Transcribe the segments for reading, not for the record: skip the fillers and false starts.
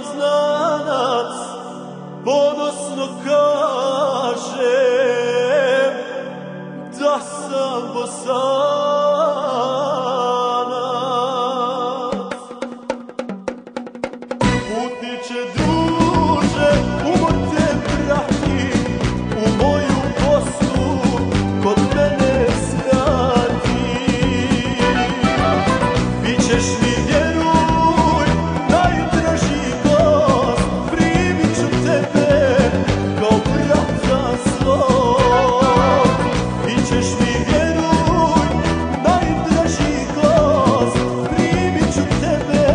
imam znanac, ponosno kažem da sam Bosanac. Putniče druže, umor te prati, u moju Bosnu kod mene skrati. Bićeš mi, vjeruj, najdraži gost, primit ću tebe kao brata svog. Bićeš mi, vjeruj, najdraži gost, primit ću tebe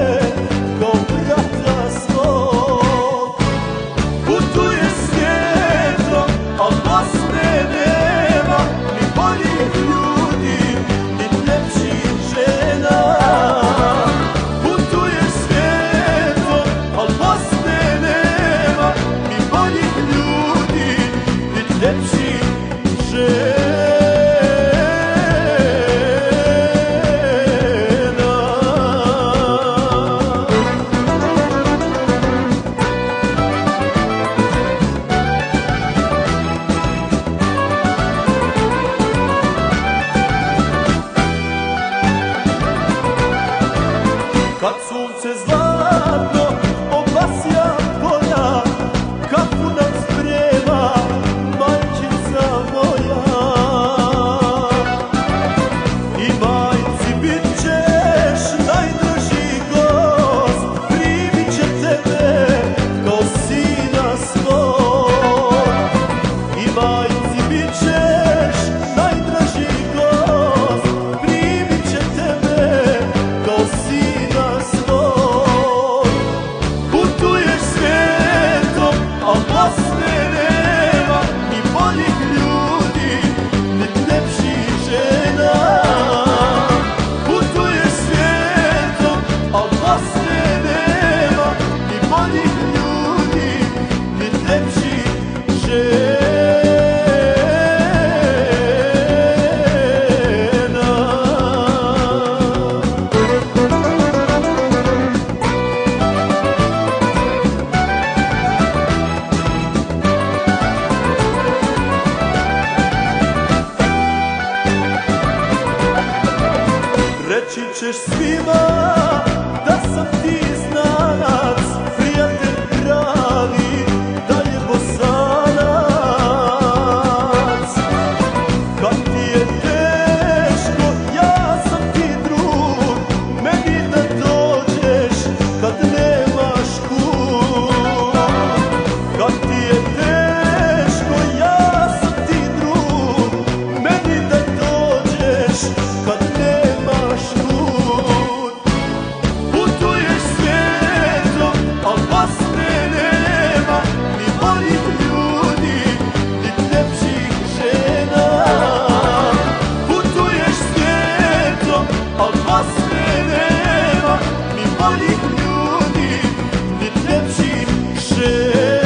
kao brata svog. Putuje svijetom, al Bosne nema, ni boljih ljudi, ni ljepših žena. Putuje svijetom, al Bosne nema, ni boljih ljudi, ni ljepših žena. Kad sunce zlatno obasja polja, kafu nam sprema majčica moja. I majci bit ćeš najdraži gost, primit će tebe kao sina svog. I majci bit ćeš najdraži gost, primit će tebe kao sina svog. Putuješ svijetom, al Bosne nema, ni boljih ljudi, ni ljepših žena. Putuješ svijetom, al Bosne nema, ni boljih ljudi, ni ljepših žena. Reći ćeš svima da sam ti znanac, prijatelj pravi, da je Bosanac. Kad ti je teško, ja sam ti drug, meni da dođeš kad nemaš kud. Kad ti je teško, ja sam ti drug, meni da dođeš kad nemaš kud. Putuješ svijetom, al Bosne nema, ni boljih ljudi, ni ljepših žena. Putuješ svijetom, al Bosne nema, ni boljih ljudi, ni ljepših žena.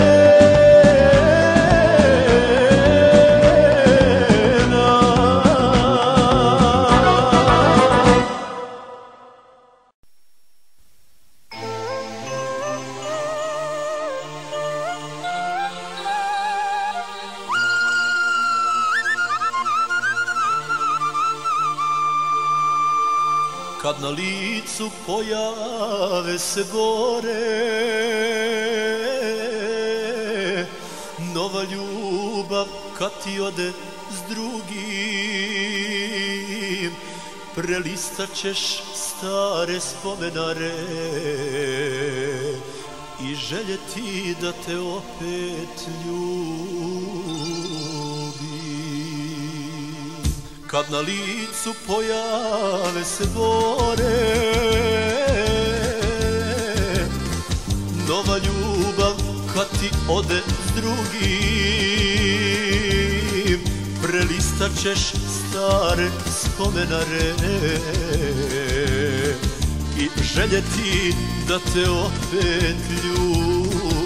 Kad na licu pojave se bore, nova ljubav kad ti ode s drugim, prelistat ćeš stare spomenare i željeti da te opet ljubim. Kad na licu pojave se bore, nova ljubav kad ti ode s drugim, prelistat ćeš stare spomenare i željeti da te opet ljubim.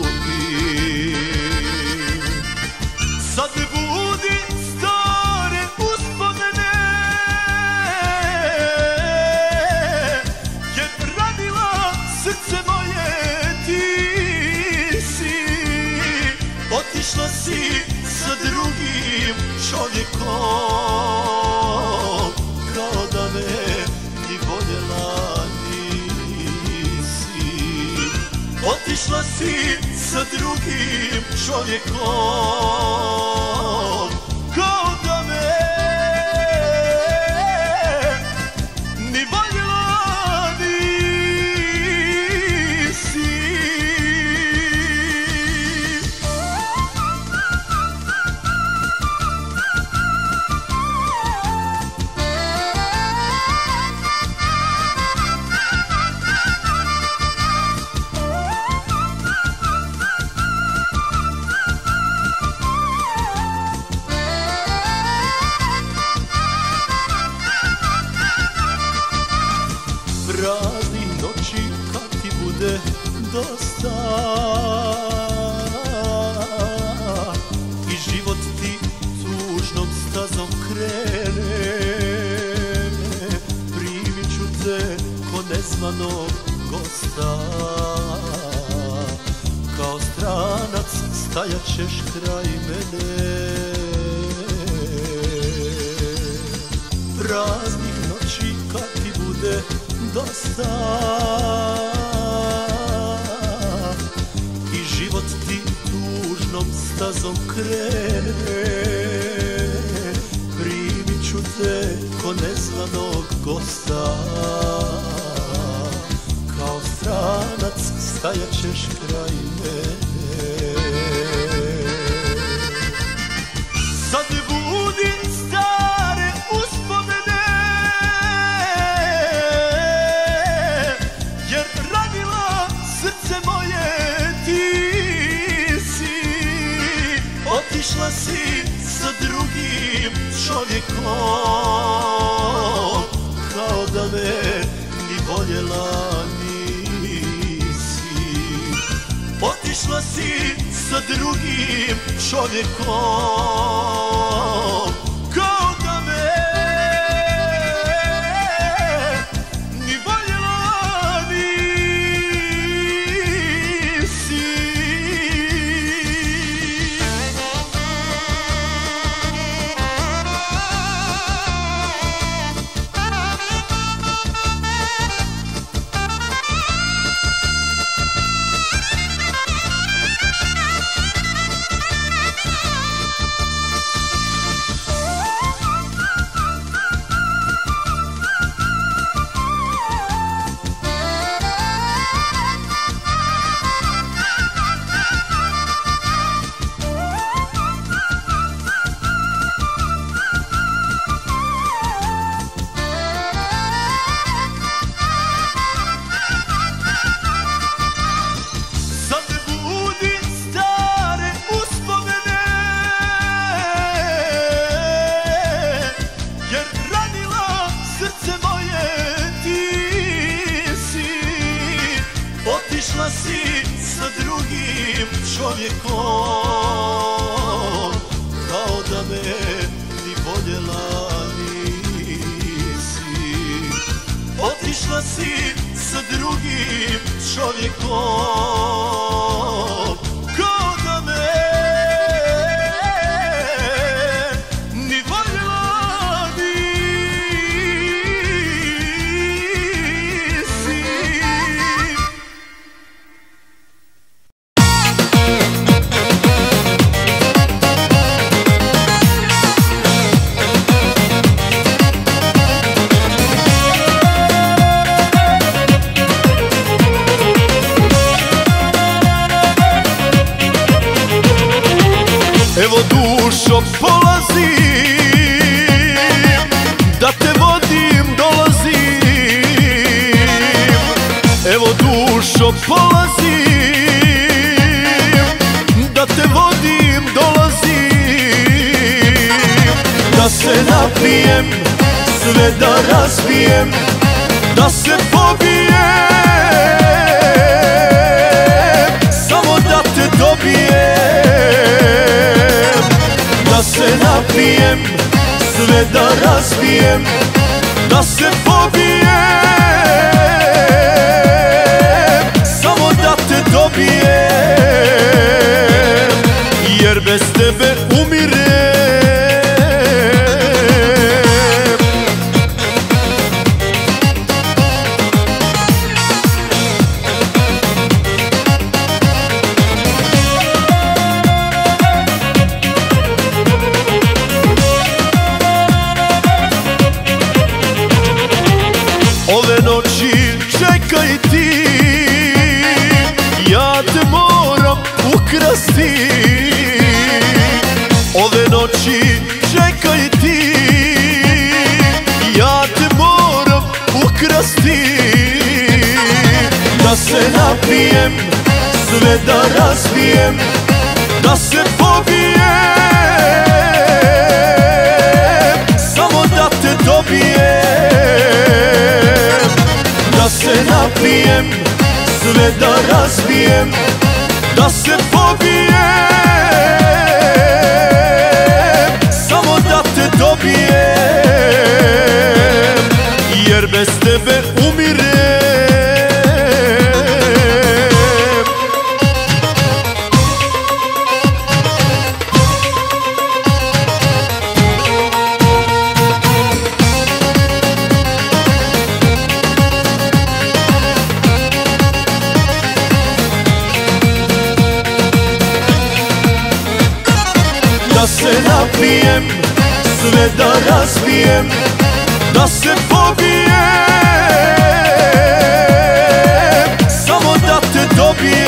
Sad me budi stare uspomene, jer ranila srce moje ti. Otišla si sa drugim čovjekom, kao da me ni voljela nisi. Praznih noći kad ti bude dosta i život ti tužnom stazom krene, primit ću te ko nezvanog gosta, kao stranac stajat ćeš kraj mene. Praznih noći kad ti bude dosta i život ti tužnom stazom krene, primit ću te ko nezvanog gosta, kao stranac stajat ćeš kraj mene. Sad ne budim stare uspomene, jer ranila srce moje ti si. Otišla si sa drugim čovjekom, kao da me ni voljela nisi. Otišla si sa drugim čovjekom, kao da me ni voljela nisi. Otišla si sa drugim čovjekom, kao da me ni voljela nisi. Otišla si sa drugim čovjekom, kao da me ni voljela nisi. Evo dušo polazim, da te vodim dolazim. Evo dušo polazim, da te vodim dolazim. Da se napijem, sve da razbijem, da se pobijem, samo da te dobijem. Da se napijem, sve da razbijem, da se pobijem, samo da te dobijem, jer bez tebe umirem. ukrasti. Ove noći čekaj ti, ja te moram ukrasti. Da se napijem, sve da razbijem, da se pobijem, samo da te dobijem. Da se napijem, sve da razbijem, da se pobijem, samo da te dobijem, jer bez tebe umirem. Da se napijem, sve da razbijem, da se pobijem, samo da te dobijem.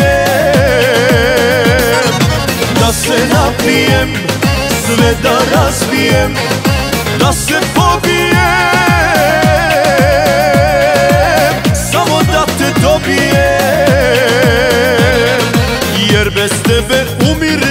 Da se napijem, sve da razbijem, da se pobijem, samo da te dobijem, jer bez tebe umirem.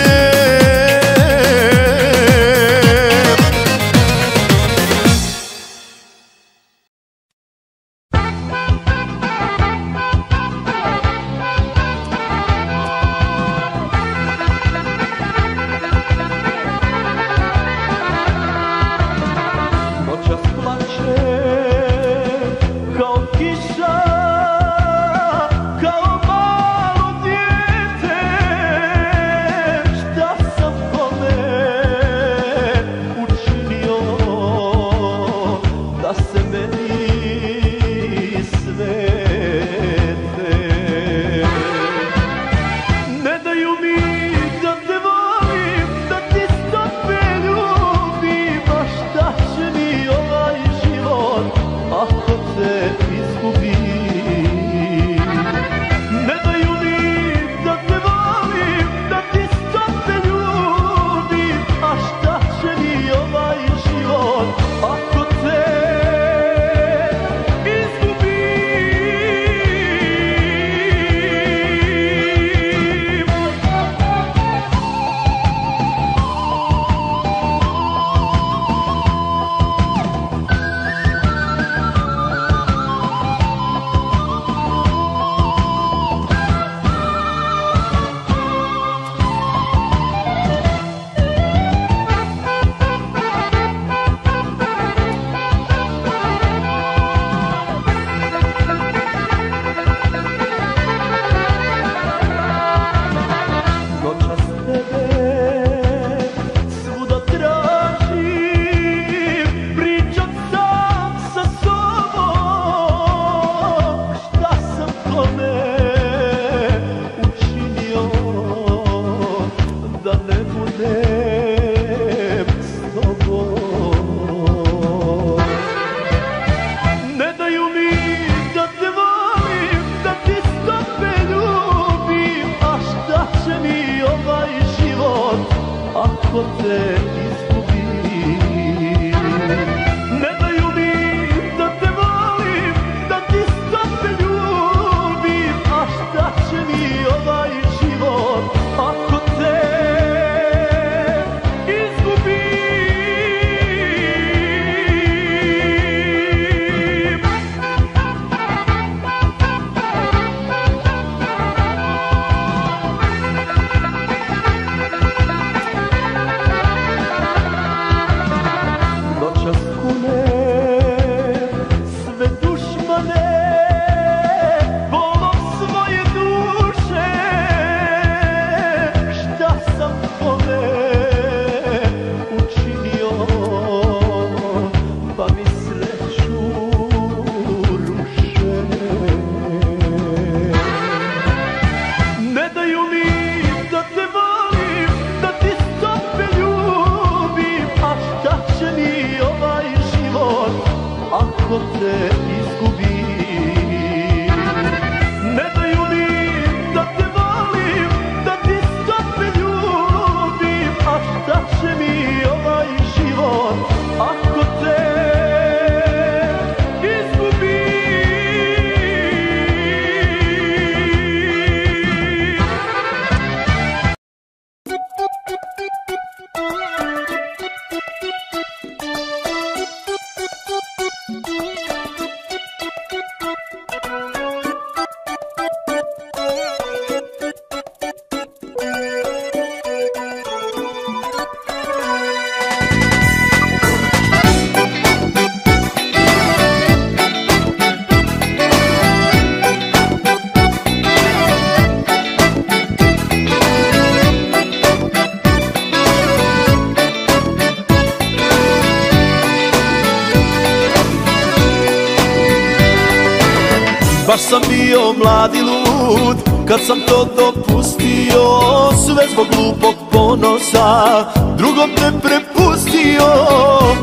Baš sam bio mlad i lud kad sam to dopustio, sve zbog glupog ponosa drugom te prepustio.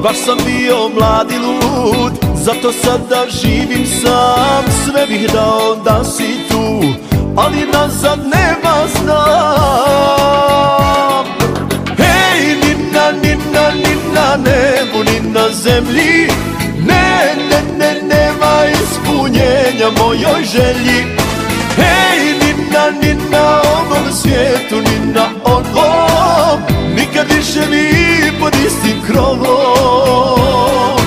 Baš sam bio mlad i lud, zato sada živim sam. Sve bih dao da si tu, ali nazad nema znam. Hej, ni na nebu, ni na zemlji, nema ispunjenja mojoj želji. Hej, ni na ovom svijetu, ni na onom, nikad više mi pod istim krovom.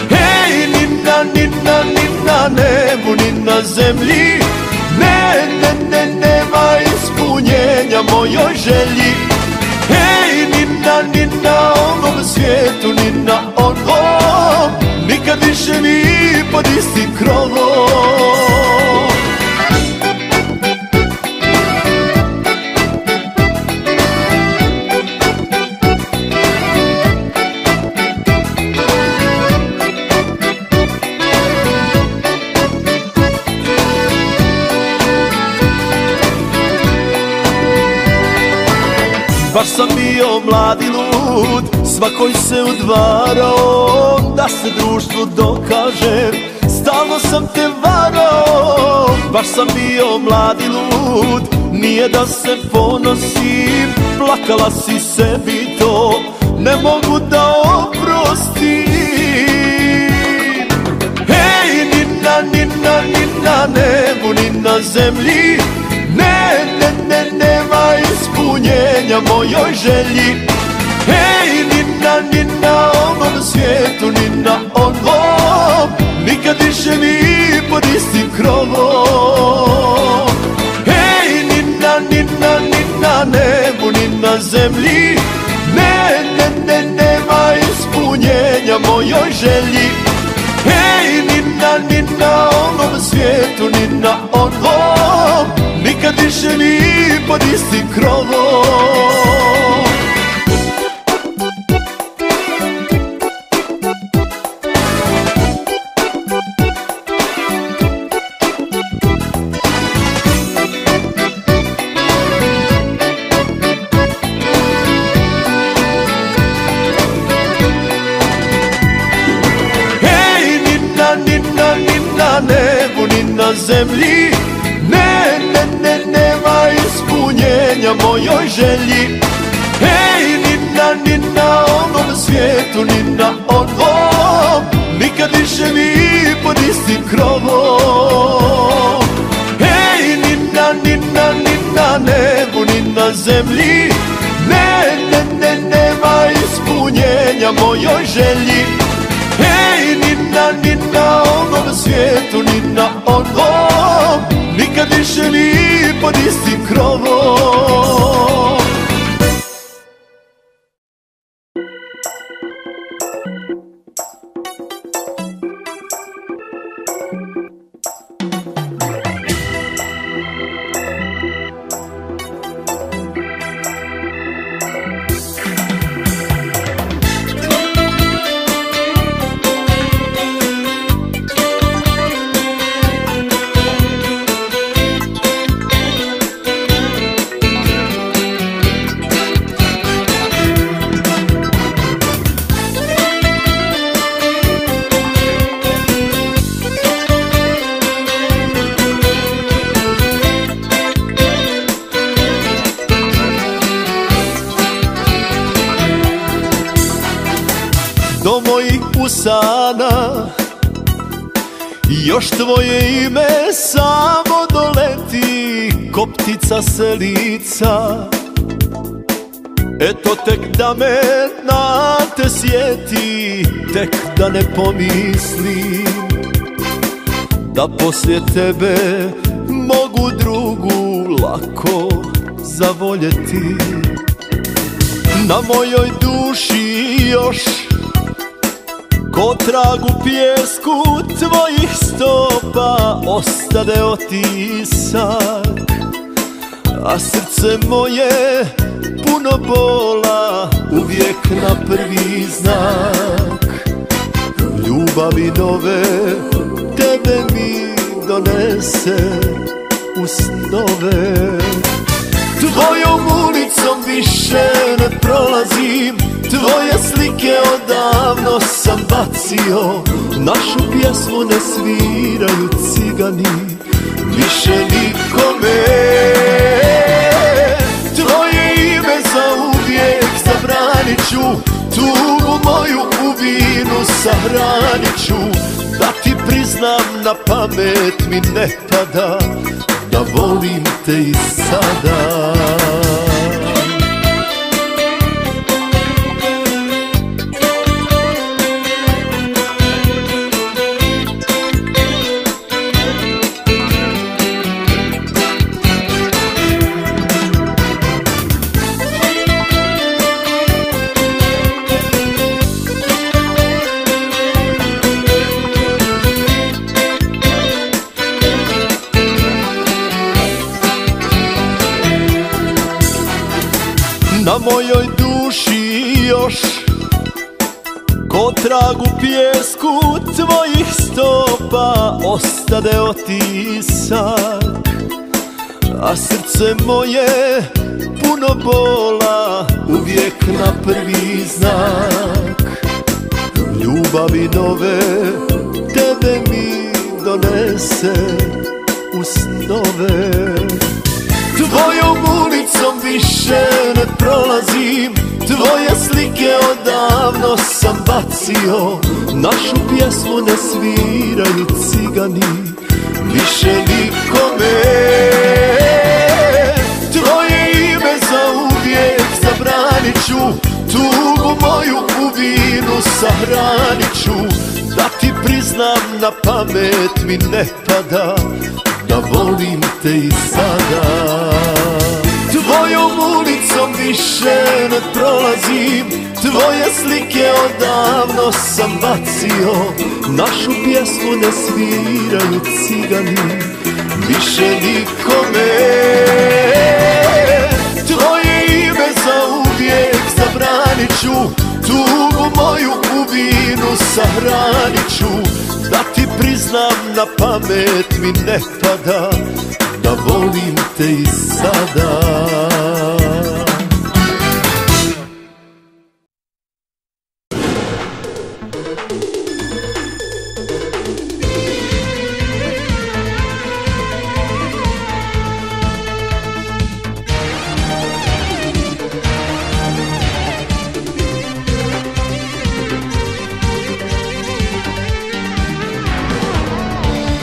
Hej, ni na nebu, ni na zemlji, nema ispunjenja mojoj želji. Hej, ni na ovom svijetu, ni na onom, nikad više mi pod istim krovom. Baš sam bio mlad i lud, svakoj se udvarao, da se društvu dokažem, stalno sam te varao. Baš sam bio mlad i lud, nije da se ponosim, plakala si sebi to, ne mogu da oprostim. Hej, ni na nebu, ni na zemlji, nema ispunjenja mojoj želji. Hej, ni na ovom svijetu, ni na onom, nikad više mi pod istim krovom. Hej, ni na nebu, ni na zemlji, nema ispunjenja mojoj želji. Hej, ni na ovom svijetu, ni na onom, nikad više mi pod istim krovom. Hej, ni na nebu, ni na zemlji, nema ispunjenja mojoj želji. Hej, ni na ovom svijetu, ni na onom, nikad više mi pod istim krovom. Hej, ni na nebu, ni na zemlji, nema ispunjenja mojoj želji. Hej, ni na ovom svijetu, ni na onom, nikad više mi pod istim krovom. Do mojih usana još tvoje ime samo doleti, ko ptica selica. Eto tek da me na te sjeti, tek da ne pomislim da poslije tebe mogu drugu lako zavoljeti. Na mojoj duši još ko trag u pijesku tvojih stopa ostade otisak, a srce moje puno bola uvijek na prvi znak. Ljubavi nove tebe mi donese u snove. Tvojom ulicom više ne prolazim, tvoje slike odavno sam bacio. Našu pjesmu ne sviraju cigani, više nikome. Tvoje ime zauvijek zabranit ću, tugu moju u vinu sahranit ću. Da ti priznam, na pamet mi ne pada da volim te i sada. Na mojoj duši još ko trag u pjesku tvojih stopa ostade otisak, a srce moje puno bola uvijek na prvi znak. Ljubavi nove tebe mi donese u snove. Tvojom ulicom više ne prolazim, tvoje slike odavno sam bacio. Našu pjesmu ne sviraju cigani, više nikome. Tvoje ime zauvijek zabranit ću, tugu moju u vinu sahranit ću. Da ti priznam, na pamet mi ne pada da volim te i sada. Tvojom ulicom više ne prolazim, tvoje slike odavno sam bacio. Našu pjesmu ne sviraju cigani, više nikome. Tvoje ime zauvijek zabranit ću, tugu moju u vinu sahranit ću. Da ti priznam, na pamet mi ne pada da volim te i sada.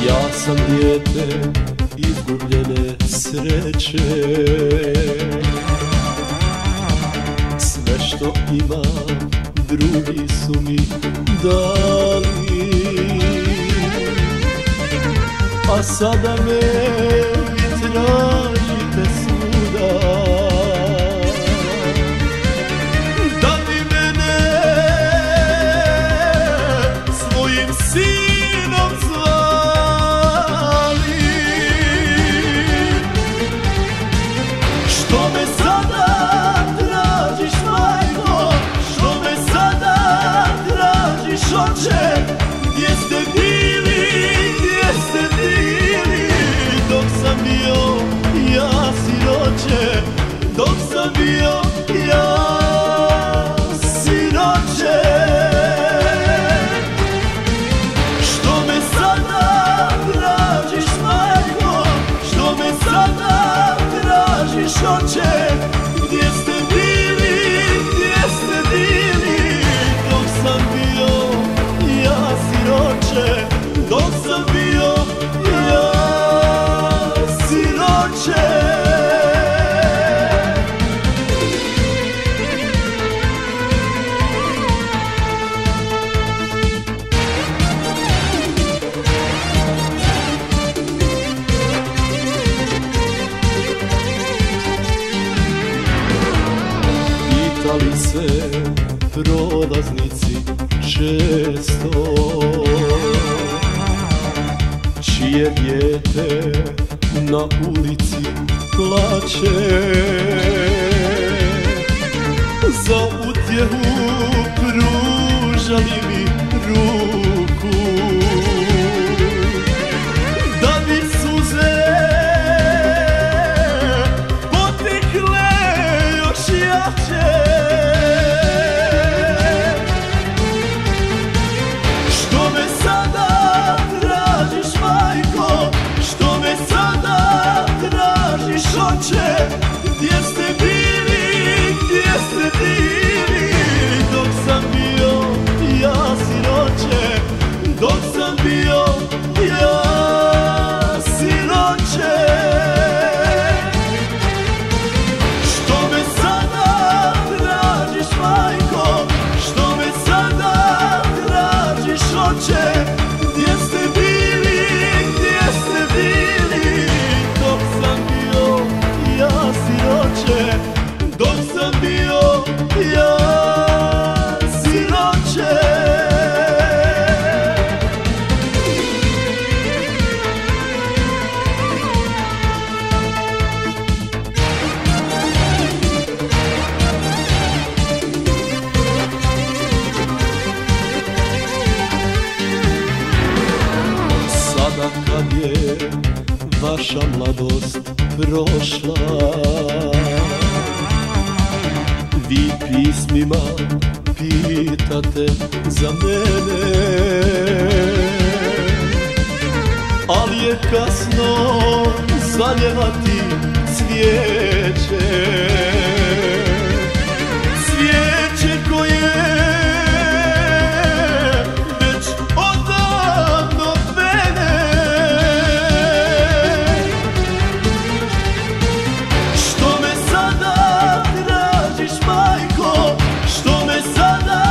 Ja sam dijete izgubljene sreće, sve što imam drugi su mi dali, a sada me vi tražite svuda. Da bi mene svojim sinom zvali, što me sada tražiš, majko, što me sada tražiš, oče? Gdje ste bili, gdje ste bili dok sam bio ja siroče, dok sam bio ja siroče? Što me sada tražiš, majko, što me sada tražiš, oče? Gdje ste bili, gdje ste bili dok sam bio ja siroče, dok sam bio ja siroče? Pitali se prolaznici često, čije dijete na ulici plače. Za utjehu pružali mi ruku, da siroče, dok sam bio ja siroče. Sada kad je vaša mladost prošla, vi pismima pitate za mene, ali je kasno zaljevati cvijeće, cvijeće koje već odavno vene. Što me sada tražiš, majko? Što me sada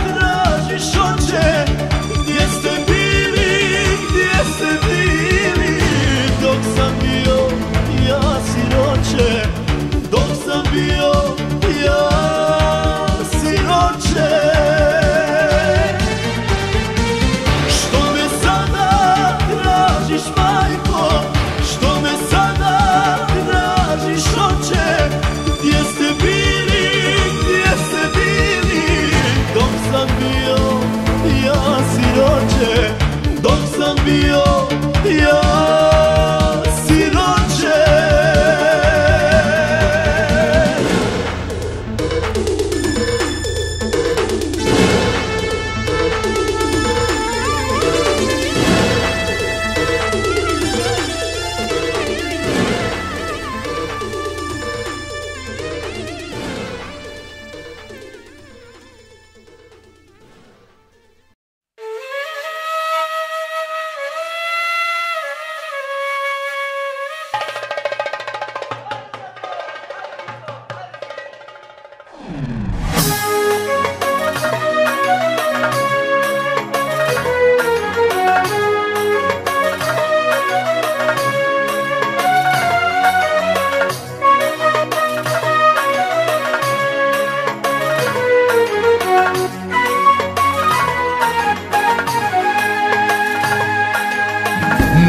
tražiš, oče? Gdje ste bili, gdje ste bili dok sam bio ja siroče, dok sam bio ja siroče? Što me sada tražiš, majko? Što me sada tražiš, oče? Gdje ste bili, gdje ste bili dok sam bio ja siroče, dok sam bio ja siroče?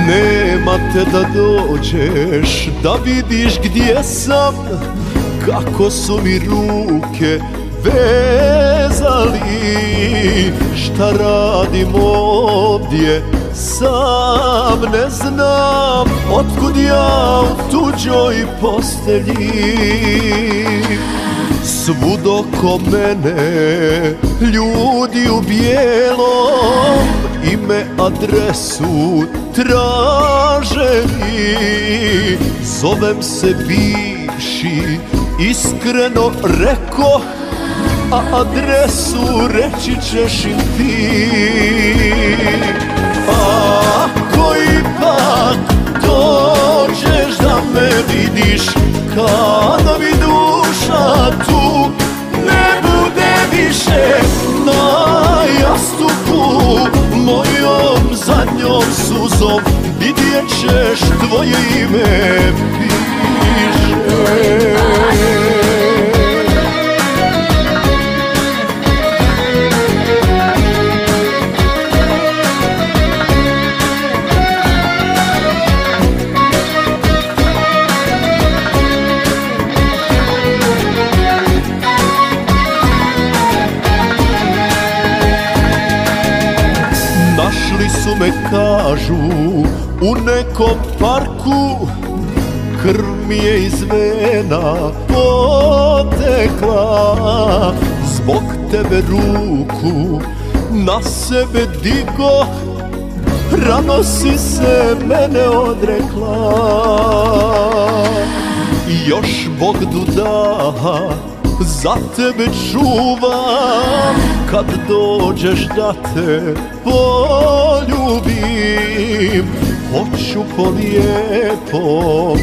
Nema te da dođeš, da vidiš gdje sam, kako su mi ruke vezali. Šta radim ovdje, sam ne znam, otkud ja u tuđoj postelji. Svud oko mene ljudi u bijelom, ime, adresu traže mi. Zovem se bivši, iskreno rekoh, a adresu reći ćeš im ti. Ako ipak dođeš da me vidiš, kada mi duša tu ne bude više, na jastuku mojom zadnjom suzom vidjet ćeš tvoje ime piše. Našli su me, kažu, u nekom parku, krv mi je iz vena potekla. Zbog tebe ruku na sebe digo, rano si se mene odrekla. Još Bog daha za tebe čuvam, kad dođeš da te poljubim. Hoću polijepo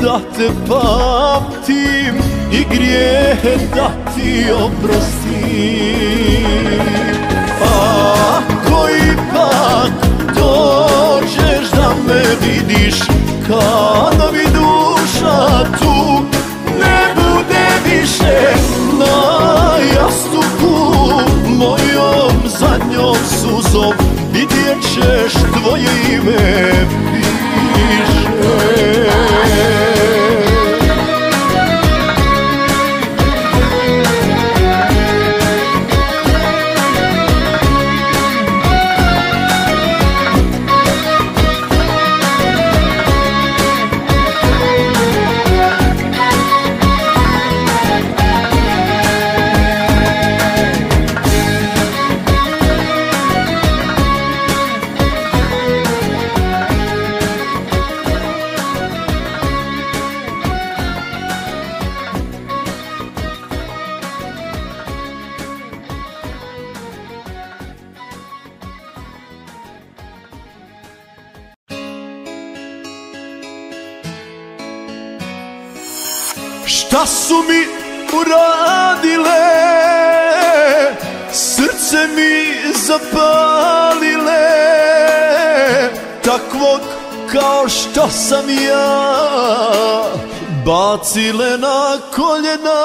da te pamtim i grijehe da ti oprostim. Ako ipak dođeš da me vidiš, kada mi duša tu ne bude piše na jastuku mojom zadnjom suzom, vidjet ćeš tvoje ime piše. Šta su mi uradile, srce mi zapalile, takvog kao što sam ja, bacile na koljena.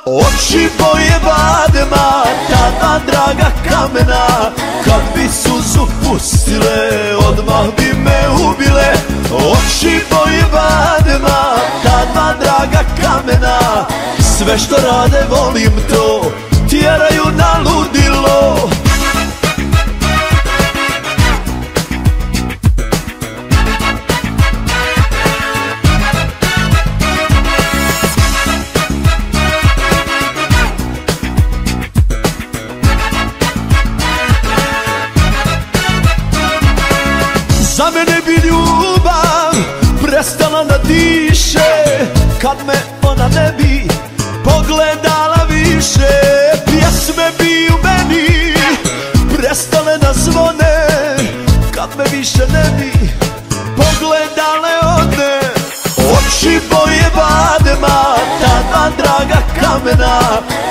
Oči boje badema, ta dva draga kamena, kad bi suzu pustile, odmah bi me ubile. Oči boje badema, ta dva draga kamena, sve što rade volim to, tjeraju na ludilo. Za mene bi ljubav prestala da diše, kad me ona ne bi pogledala više. Pjesme bi u meni prestale da zvone, kad me više ne bi pogledale one. Oči boje badema, ta dva draga kamena,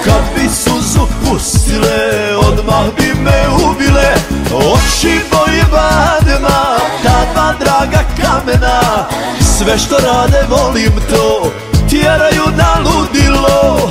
kad bi suzu pustile, odmah bi me ubile. Oči boje badema, ta dva draga kamena, sve što rade volim to, tjeraju na ludilo.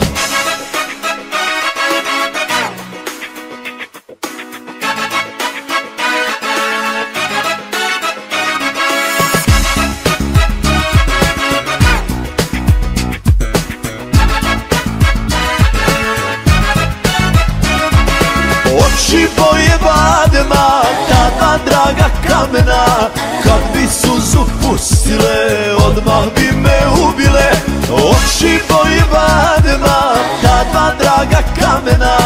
Oči boje badema, ta dva draga kamena, kad bi suzu pustile, odmah bi me ubile. Oči boje badema, ta dva draga kamena,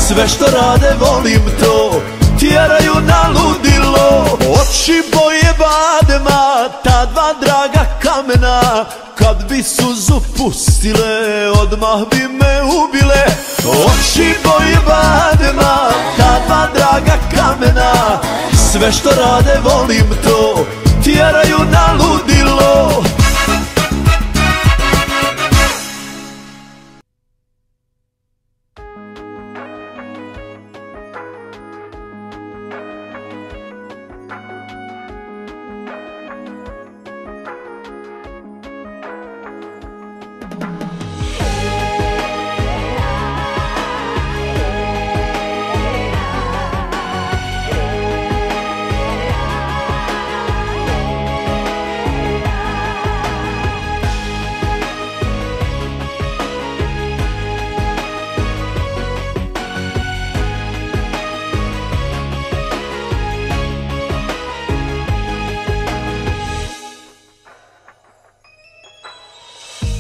sve što rade volim to, tjeraju na ludilo. Oči boje badema, ta dva draga kamena, kad bi suzu pustile, odmah bi me ubile. Oči boje badema, ta dva draga kamena, sve što rade volim to, tjeraju na ludilo.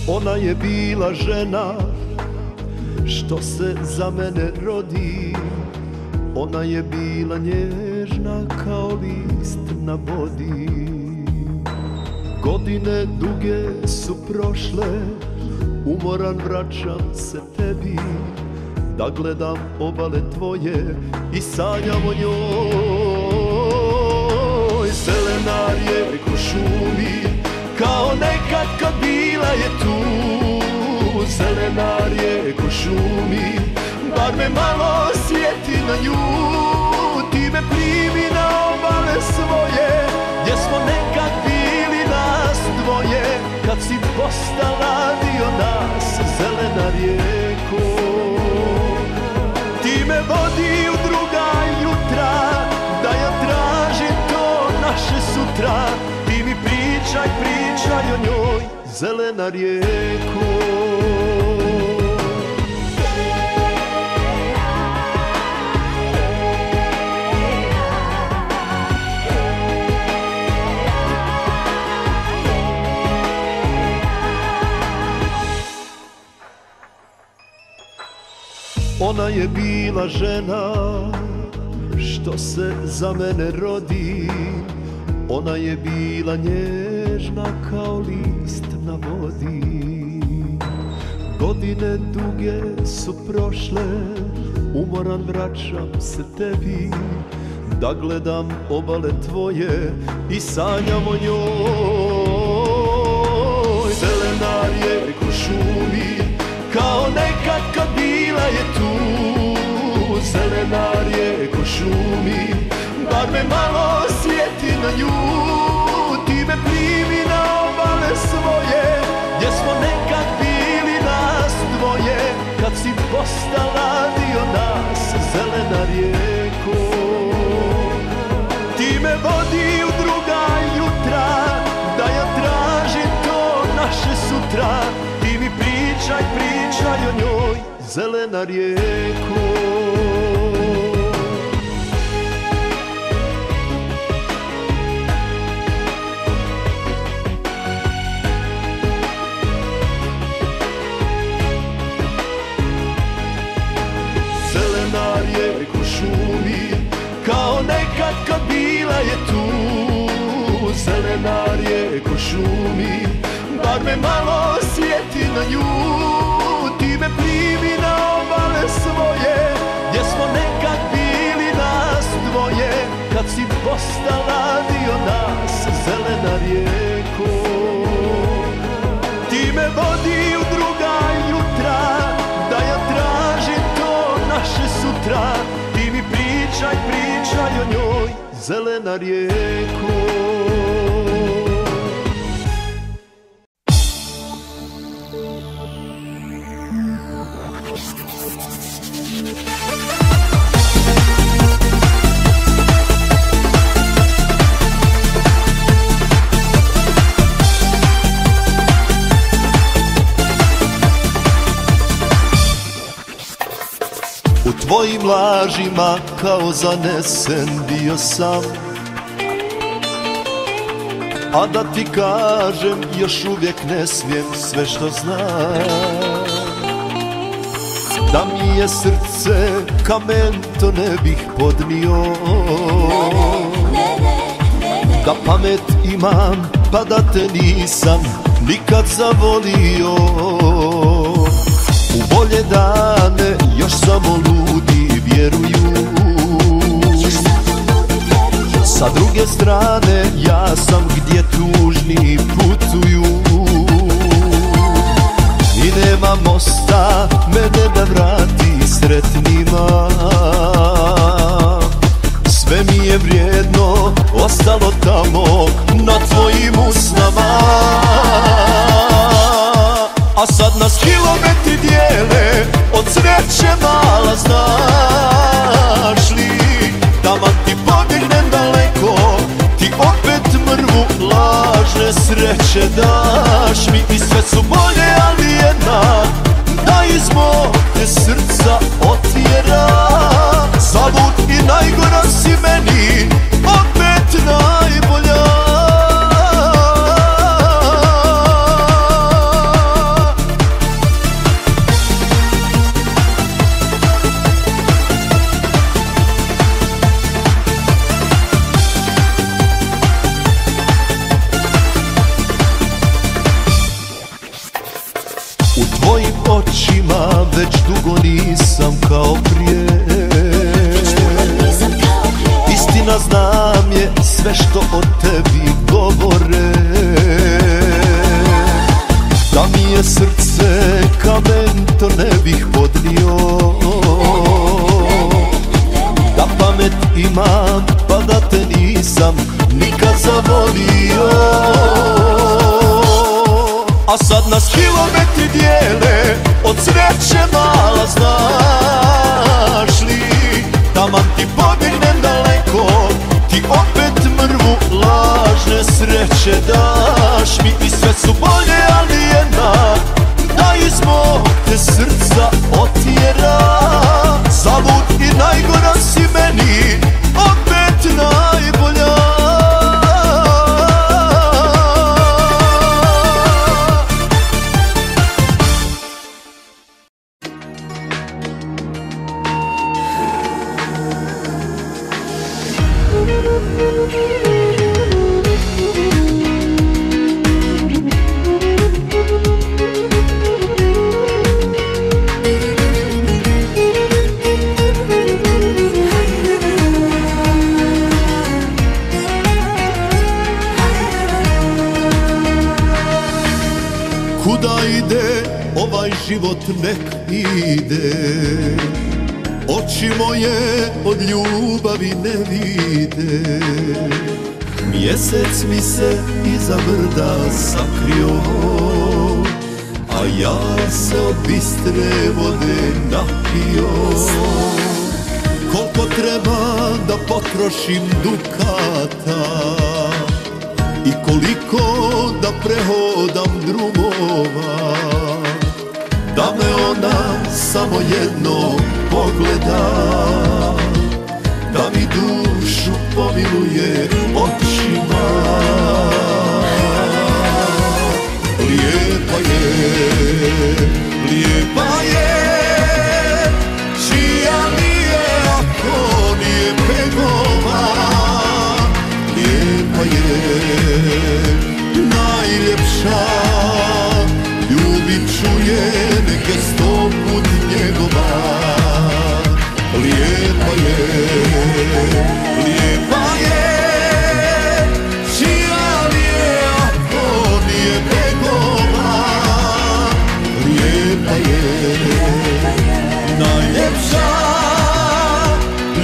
Ona je bila žena što se za mene rodi, ona je bila nježna kao list na vodi. Godine duge su prošle, umoran vraćam se tebi, da gledam obale tvoje i sanjam o njoj. Zelenar je ko šumi, kao nekad kad bila je tu. Zelenar je ko šumi, bar me malo sjeti na nju. Ti me primi na obale svoje, gdje smo nekad bili nas dvoje. Kad si postala dio nas, zelena rijeko. Ti me vodi u druga jutra, da ja tražim to naše sutra. Ti mi pričaj, pričaj o njoj, zelena rijeko. Ona je bila žena što se za mene rodi. Ona je bila nježna kao list na vodi. Godine duge su prošle, umoran vraćam se tebi, da gledam obale tvoje i sanjam o njoj. Zelena rijeko šumi, kao nekad kad bila je tu. Zelena rijeko šumi, bar me malo svijeti na nju. Ti me primi na obale svoje, gdje smo nekad bili nas dvoje. Kad si postala dio nas, zelena rijeko. Ti me vodi u druga jutra, da ja tražim to naše sutra. Ti mi pričaj, pričaj o njoj, zelena rijeko. Zelena rijeko šumi, kao nekad kad bila je tu. Zelena rijeko šumi, bar me malo svijeti na nju. Ti me primi na obale svoje, gdje smo nekad bili nas dvoje. Kad si postala dio nas, zelena rijeko. Ti me vodi u druga jutra, da ja tražim to naše sutra. Ti mi pričaj, pričaj o njoj, zelena rijeko. U tvojim lažima kao zanesen bio sam, a da ti kažem još uvijek ne smijem sve što znam. Da mi je srce kamen, to ne bih podnio. Da pamet imam pa da te nisam nikad zavolio. U bolje dane još samo ludi vjeruju. Sa druge strane ja sam gdje tužni putuju. I nema mosta mene da vrati sretnima. Sve mi je vrijedno ostalo tamo na tvojim usnama. A sad nas kilometri dijele od sreće mala, znaš li? Taman ti pobjegnem daleko, ti opet mrvu lažne sreće daš mi. I sve su bolje, ali jedna da iz mog te srca otjera. Zavut i najgora si meni, opet najbolja. U tvojim očima već dugo nisam kao prije. Istina znam je sve što o tebi govore. Da mi je srce kamen, to ne bih podnio. Da pamet imam pa da te nisam nikad zavolio. a sad nas kilometri dijele od sreće mala, znaš li? Taman ti pobjegnem daleko, ti opet mrvu lažne sreće daš mi. I sve su bolje, ali jedna da iz mog te srca otjera. Zavud i najgora si meni, opet najbolja. Kuda ide ovaj život, nek ide. Oči moje od ljubavi ne vide. Mjesec mi se iza brda sakrio, a ja se od bistre vode napio. Koliko treba da potrošim dukata i koliko da prehodam drumova, da me ona samo jedno pogleda, da mi dušu pomiluje očima. Lijepa je, čija nije ako nije begova. Lijepa je, najljepša, ljubit ću je, nek je 100 put njegova. Lijepa je, čija nije ako nije begova. Lijepa je, najljepša,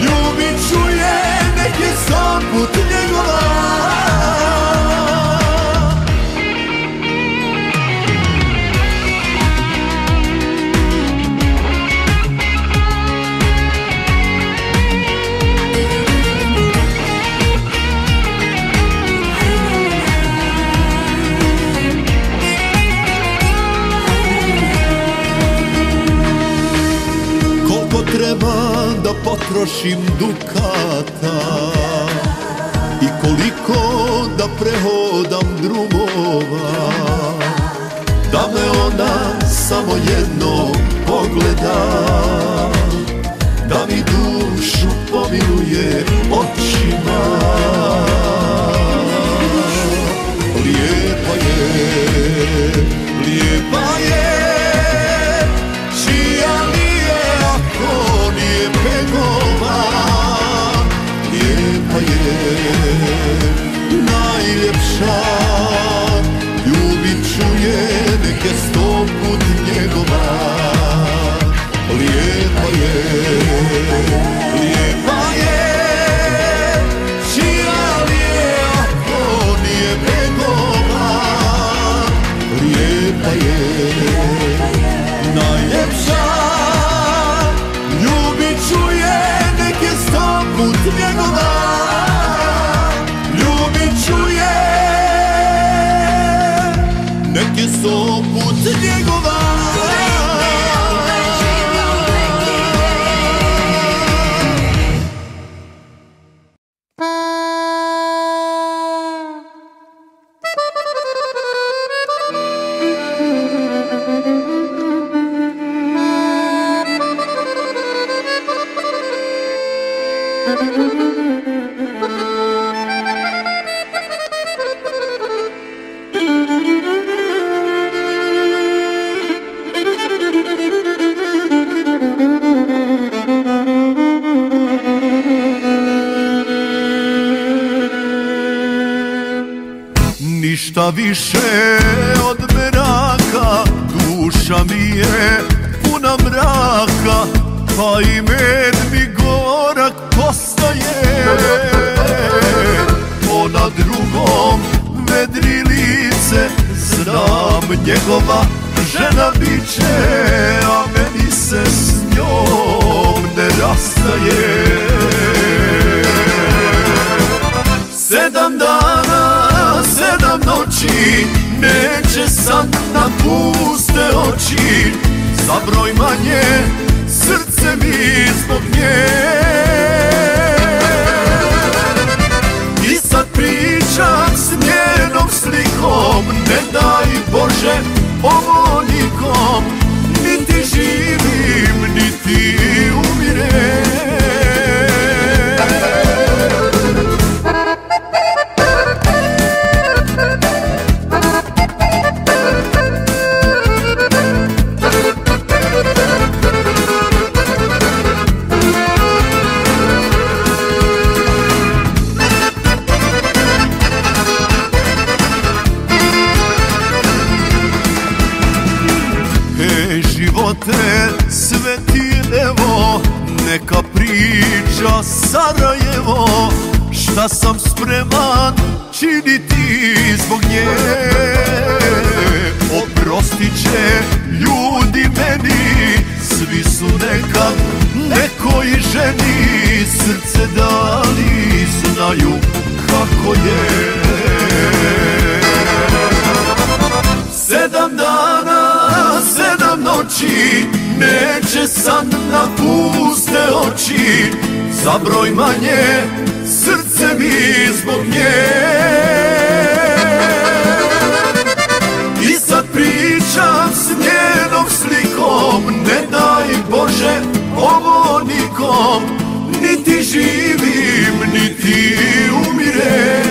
ljubit ću je, nek je 100 put njegova. Treba da potrošim dukata i koliko da prehodam drumova, da me ona samo jedno pogleda, da mi dušu pomiluje očima. Lijepa je, čija nije ako nije begova. Lijepa je, najljepša, ljubit ću je, nek je 100 put njegova. Lijepa je, čija nije ako nije begova. Lijepa je, najljepša, ljubit ću je, nek je 100 put njegova. Ljubit ću je, nek je 100 put njegova. Ništa više od mraka, duša mi je puna mraka, pa i med mi gorak postaje. Ko na drugom vedri lice, znam, njegova žena biće, a meni se s njom ne rastaje. 7 dana, 7 noći, neće san na puste oči, za broj manje srce mi zbog nje. I sad pričam s njenom slikom, ne daj Bože ovo nikom, niti živim, niti umirem. Živote, sve ti evo, neka priča Sarajevo, šta sam spreman činiti zbog nje. Oprostit će ljudi meni, svi su nekad nekoj ženi srce dali, znaju kako je. 7 dana, 7 noći, neće san na puste oči, za broj manje srce mi zbog nje. I sad pričam s njenom slikom, ne daj Bože ovo nikom, niti živim, niti umirem.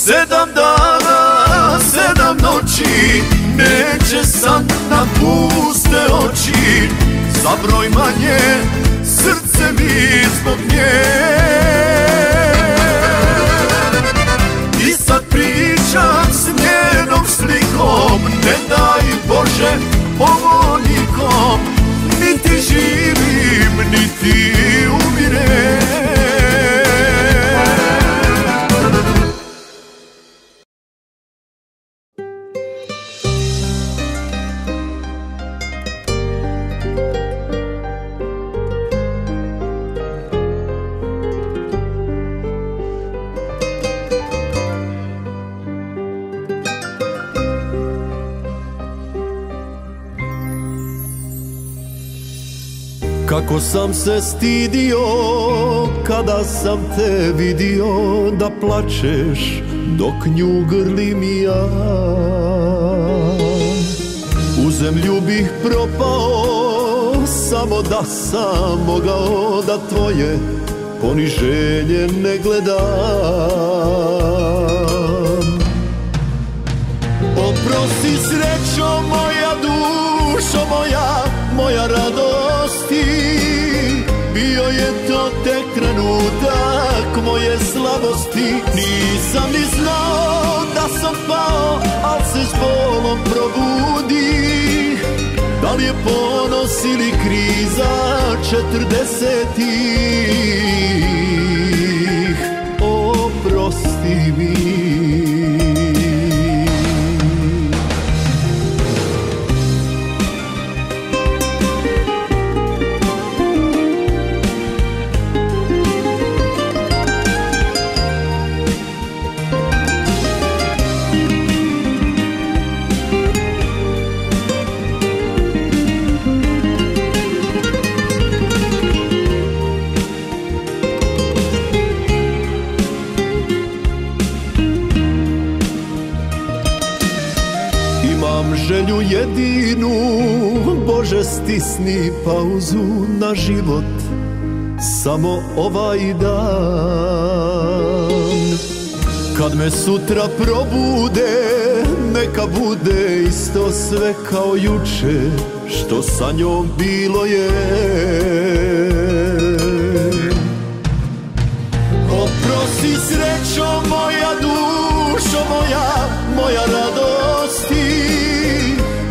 7 dana, 7 noći, neće san na puste oči, za broj manje srce mi zbog nje. I sad pričam s njenom slikom, ne daj Bože ovo nikom, niti živim, niti umirem. Kako sam se stidio kada sam te vidio, da plačeš dok nju grlim i ja. U zemlju bih propao samo da sam mogao da tvoje poniženje ne gledam. Oprosti srećo moja, dušo moja, moja radosti, bio je to tek trenutak moje slabosti. Nisam ni znao da sam pao, al se s bolom probudi. Da li je ponos ili kriza 40-ih, oprosti mi. Želju jedinu, Bože stisni pauzu na život, samo ovaj dan. Kad me sutra probude, neka bude isto sve kao juče, što sa njom bilo je. Oprosti srećo moja, dušo moja, moja radosti,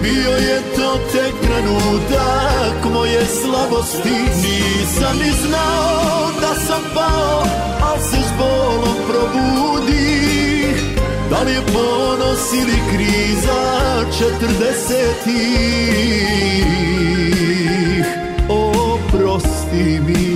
bio je to tek trenutak moje slabosti. Nisam ni znao da sam pao, al se s bolom probudi. Da li je ponos ili kriza 40-ih, oprosti mi.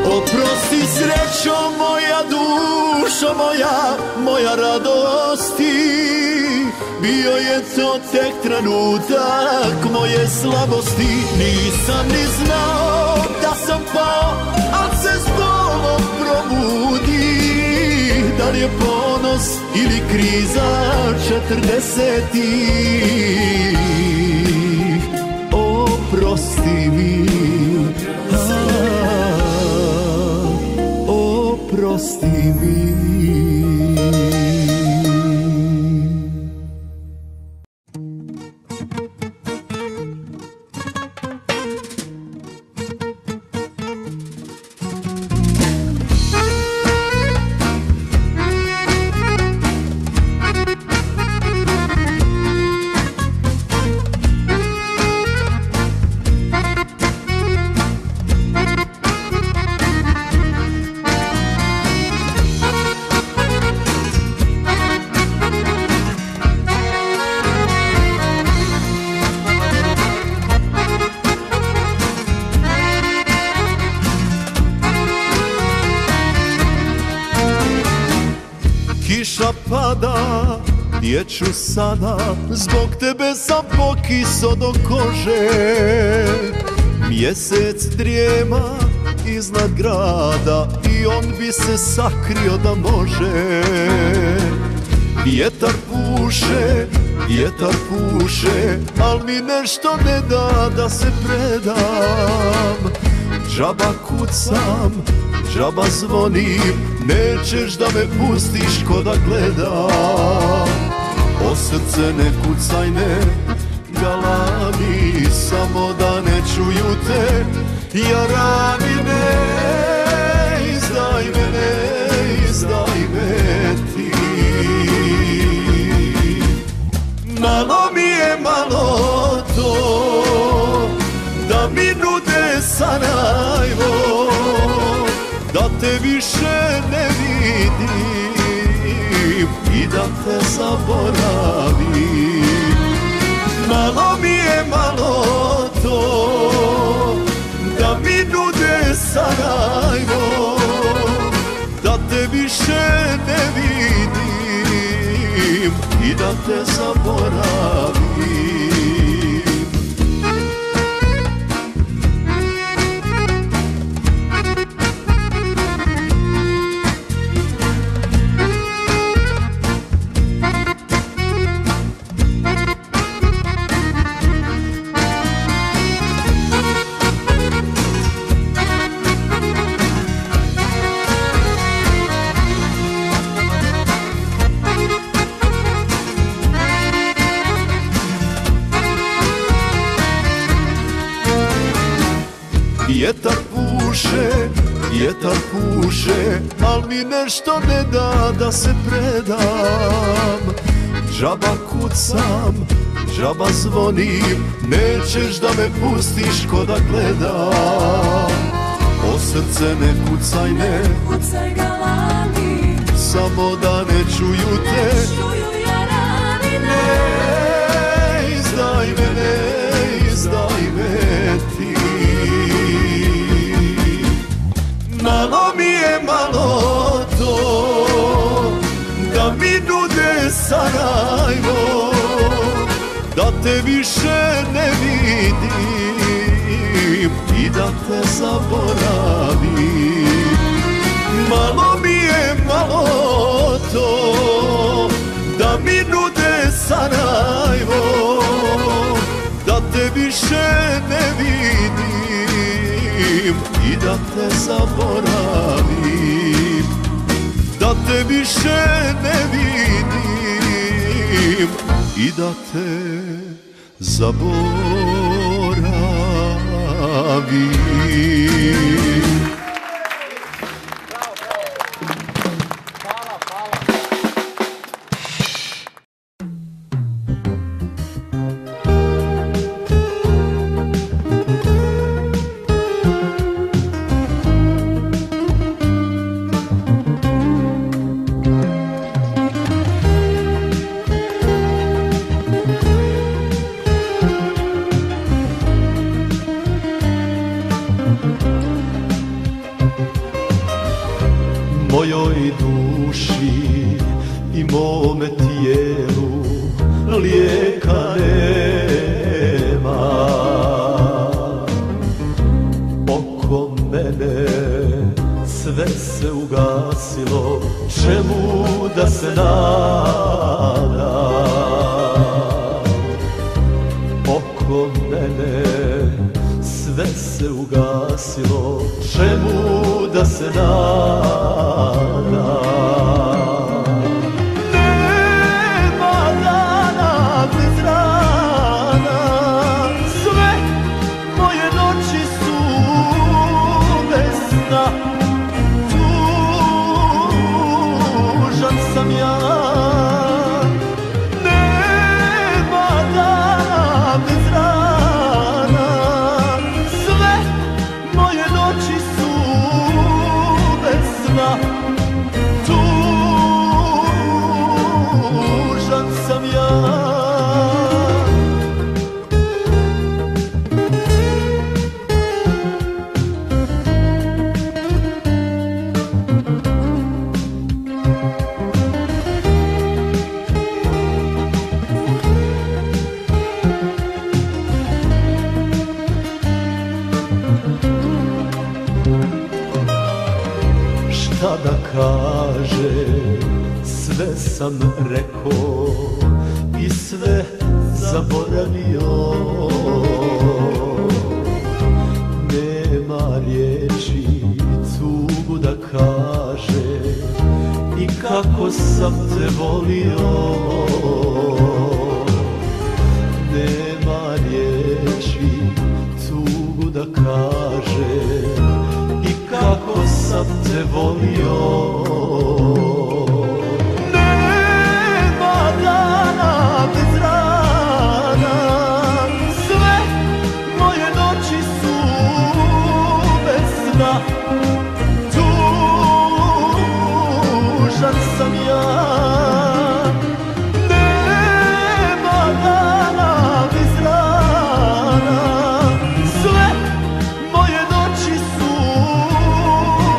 Oprosti srećo moja, dušo moja radosti, bio je to tek trenutak moje slabosti. Nisam ni znao da sam pao, al se s bolom probudi. Da li je ponos ili kriza 40-ih, oprosti mi. Oprosti mi. Kiša pada, gdje ću sada, zbog tebe sam pokiso do kože. Mjesec drijema iznad grada i on bi se sakrio da može. Vjetar puše, al mi nešto ne da da se predam. Džaba kucam, džaba zvonim, nećeš da me pustiš ko da gledam. O srce ne kucaj, ne galami, samo da ne čuju te jarani. Ne izdaj me ti. Malo mi je malo to da mi nude Sarajevo, da te više ne vidim i da te zaboravim. Malo mi je malo to da mi nude Sarajevo, da te više ne vidim i da te zaboravim. Vjetar puše, al mi nešto ne da da se predam. Džaba kucam, džaba zvonim, nećeš da me pustiš ko da gledam. O srce ne kucaj, ne kucaj galami, samo da ne čuju te jarani. Ne izdaj me ti. Malo mi je malo to da mi nude Sarajevo, da te više ne vidim i da te zaboravim. Malo mi je malo to da mi nude Sarajevo, da te više ne vidim i da te zaboravim. Da te više ne vidim i da te zaboravim. Mojoj duši i mome tijelu lijeka nema. Oko mene sve se ugasilo, čemu da se nadam? Oko mene sve se ugasilo, čemu da se nadam? Nema dana bez rana, sve moje noći su bez sna. Tužan sam ja, nema dana bez rana, sve moje noći su bez sna. Tužan sam ja. Šta da kažem, sve sam rekao i sve zaboravio. Nema riječi tugu da kažem i kako sam te volio. Nema riječi tugu da kažem i kako sam te volio. Nema dana bez rana, sve moje noći su bez sna. Tužan sam ja. Nema dana bez rana, sve moje noći su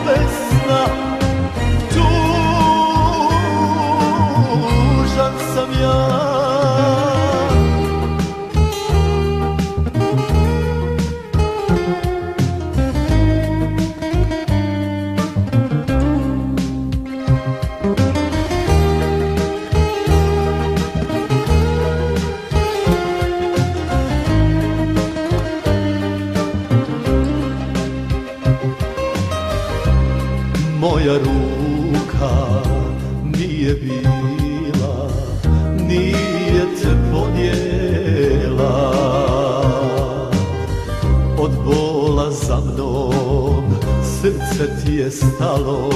bez sna. Tužan sam ja. Moja ruka nije bila, nije te podjela. Od bola za mnom srce ti je stalo,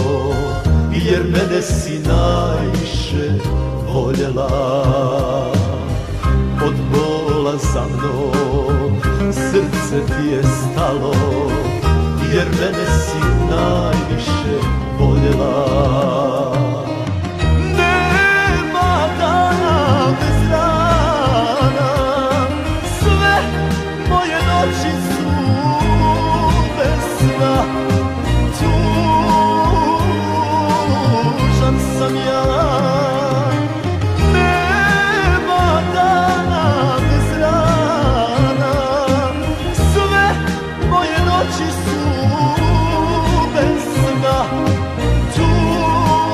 jer mene si najviše voljela. Od bola za mnom srce ti je stalo, jer mene si najviše voljela. Nema dana bez rana, sve moje noći su bez sna. Tužan sam ja. Nema dana bez rana, sve moje noći su bez sna. Tužan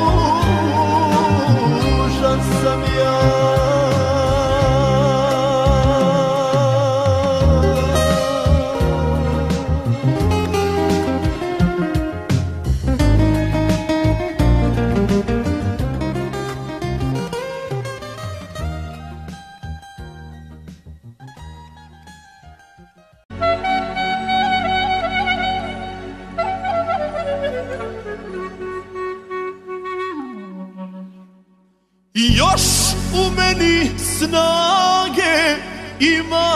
još u meni snage ima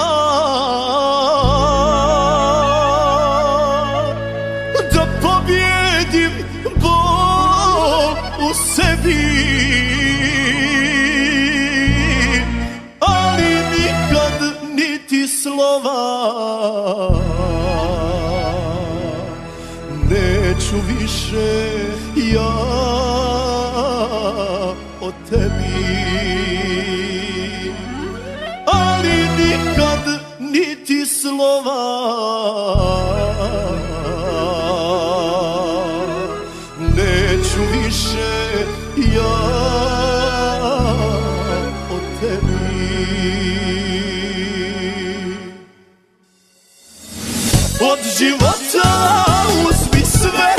da pobjedim bol u sebi, ali nikad niti slova neću više ja o tebi, ali nikad niti slova neću više ja o tebi. Od života uzmi sve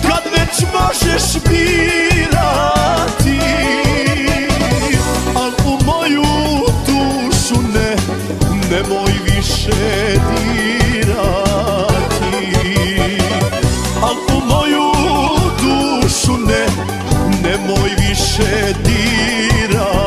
kad već možeš birati, al u moju dušu nemoj više dirati, al u moju dušu nemoj više dirati.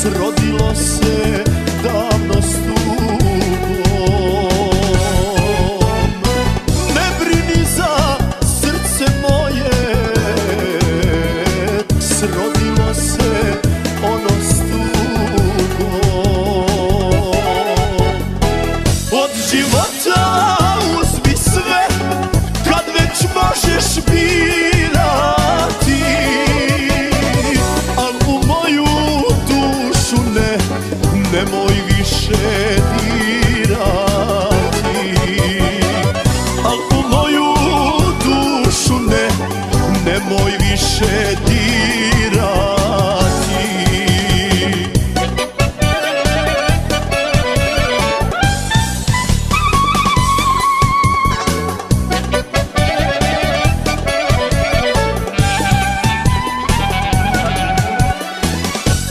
Srodilo se davno s tugom, ne brini za srce moje, srodilo se ono s tugom. Od života uzmi sve kad već možeš birati, al u moju nemoj više dirati, al u moju dušu nemoj više dirati.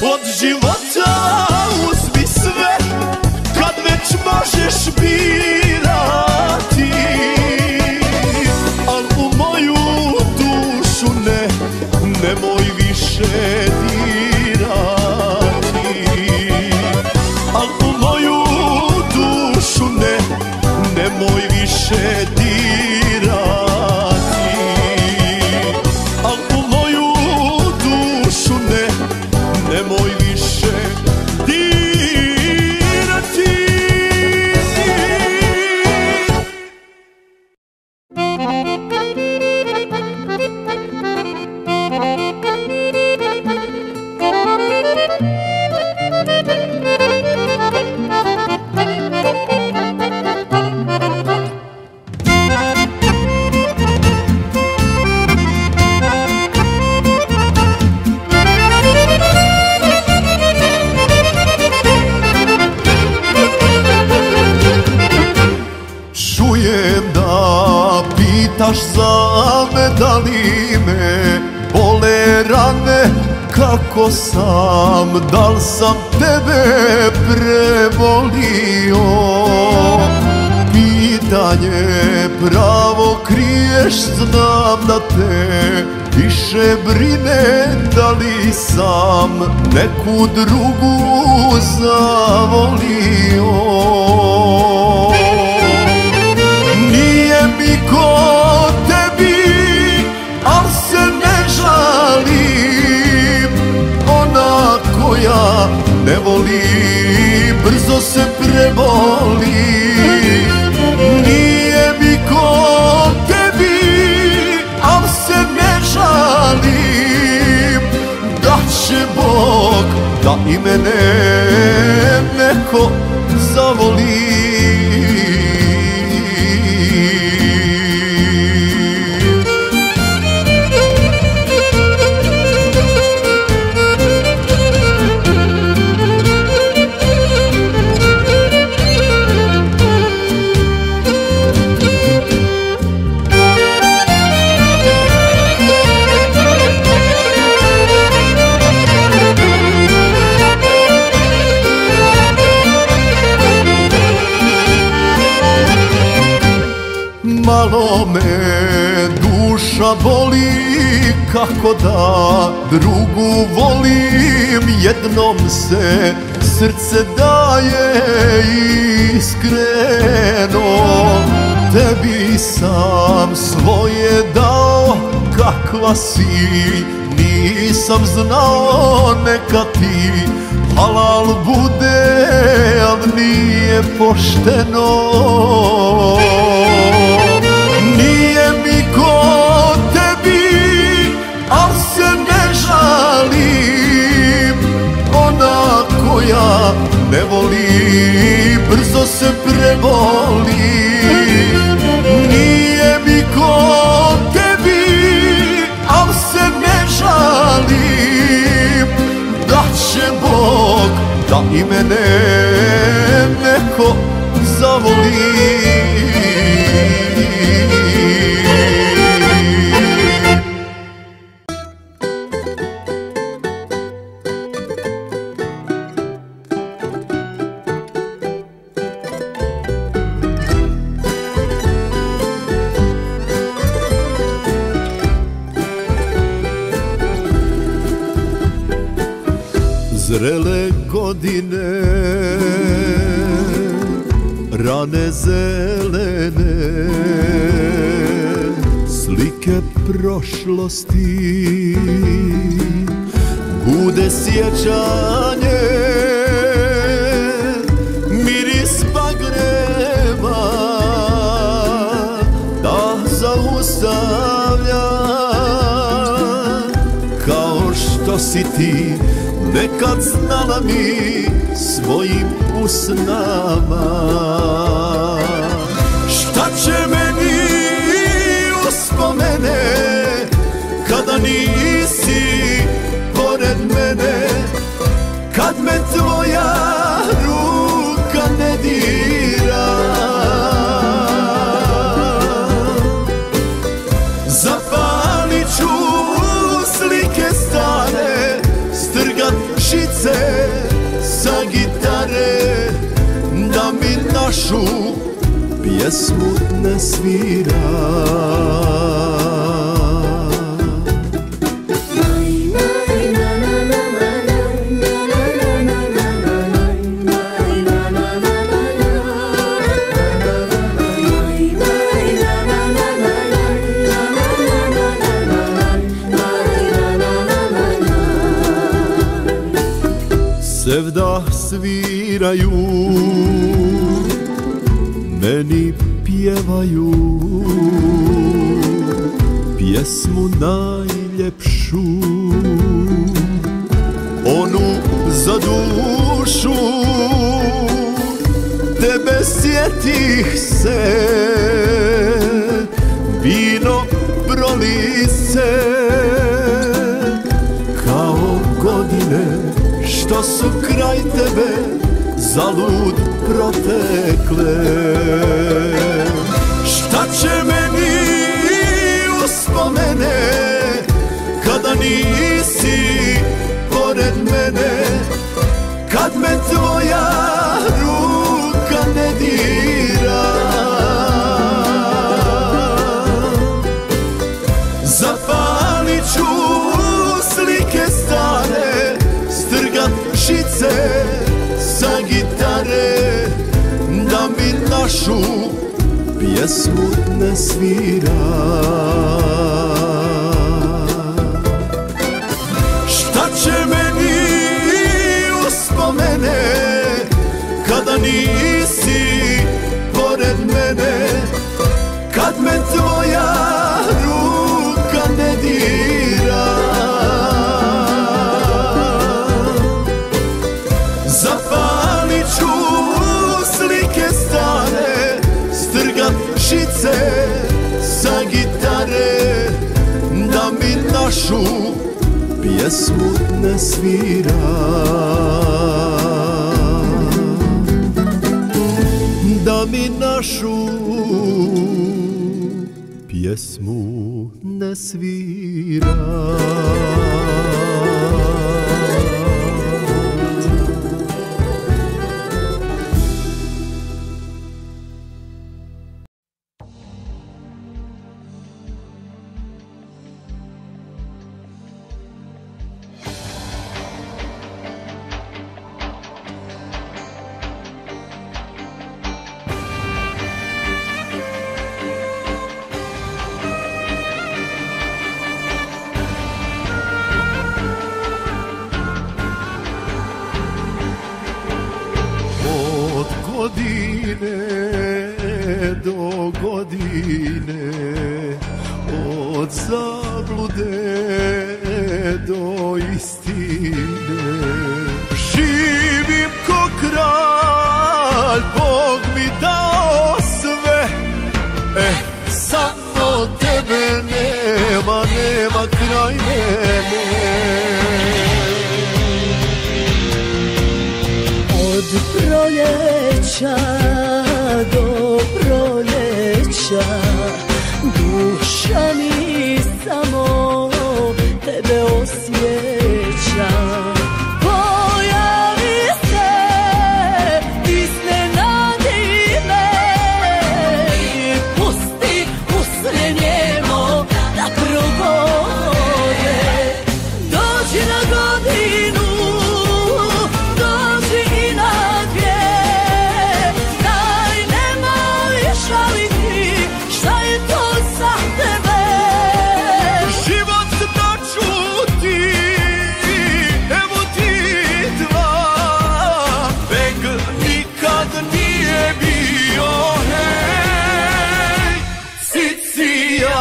Od života uzmi sve kad već možeš birati, al u moju dušu nemoj više dirati, al u moju dušu nemoj više dirati, al u moju dušu nemoj više dirati. Čujem da pitaš za me, da li me bole rane, kako sam, da li sam tebe prevolio. Pitanje pravo kriješ, znam da te više brine, da li sam neku drugu zavolio. Nije mi ko tebi, al se ne žalim, ona koja ne voli brzo se preboli. Nije mi ko tebi, al se ne žalim, da će Bog da i mene neko zavoli. Malo me duša boli, kako da drugu volim. Jednom se srce daje iskreno, tebi sam svoje dao. Kakva si, nisam znao, neka ti halal bude, al nije pošteno. Nije mi ko tebi, al se ne žalim. Ona koja ne voli, brzo se prevoli. Nije mi ko tebi, al se ne žalim. Da će Bog da i mene neko zavoli. Zrele godine, rane zelene, slike prošlosti, bude sjećanje, miris bagrema, da zaustavlja, kao što si ti nekad znala mi svojim usnama. Šta će meni uspomene kada nisi pored mene, kad me tvoja ruka ne dira. Zapalit ću slike stare, strgat žice sa gitare, da mi našu pjesmu ne svira. Sevda sviraju, meni pjevaju pjesmu najljepšu, onu za dušu. Tebe sjetih se, vino prolice, kao godine što su kraj tebe zalud protekle. Šta će meni uspomene kada nisi pored mene, kad me tvoja ruka ne dira. Zapalit ću slike stare, strgat žice sa gitare, da mi našu pjesmu ne svira. Šta će meni uspomene kada nisi pored mene, kad me tvoja ruka ne dira. Zapalit ću slike stare, strgat žice sa gitare, da mi našu pjesmu ne svira. Da mi našu pjesmu ne svira. godine do godine, od zablude do istine. Živim ko kralj, Bog mi dao sve, samo tebe nema, nema kraj mene. Od proljeća do proljeća duša mi samo tebe osjeća. Pojavi se, iznenadi me i pusti usne njemo da progore. Dođi na godinu, dođi i na dvije, daj nemoj šaliti, šta je to za tebe? Život da čuti, evo ti dva, beg nikad nije bio, hej, Cicija.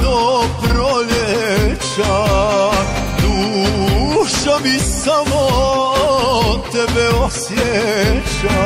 Do proljeća duša mi samo tebe osjeća.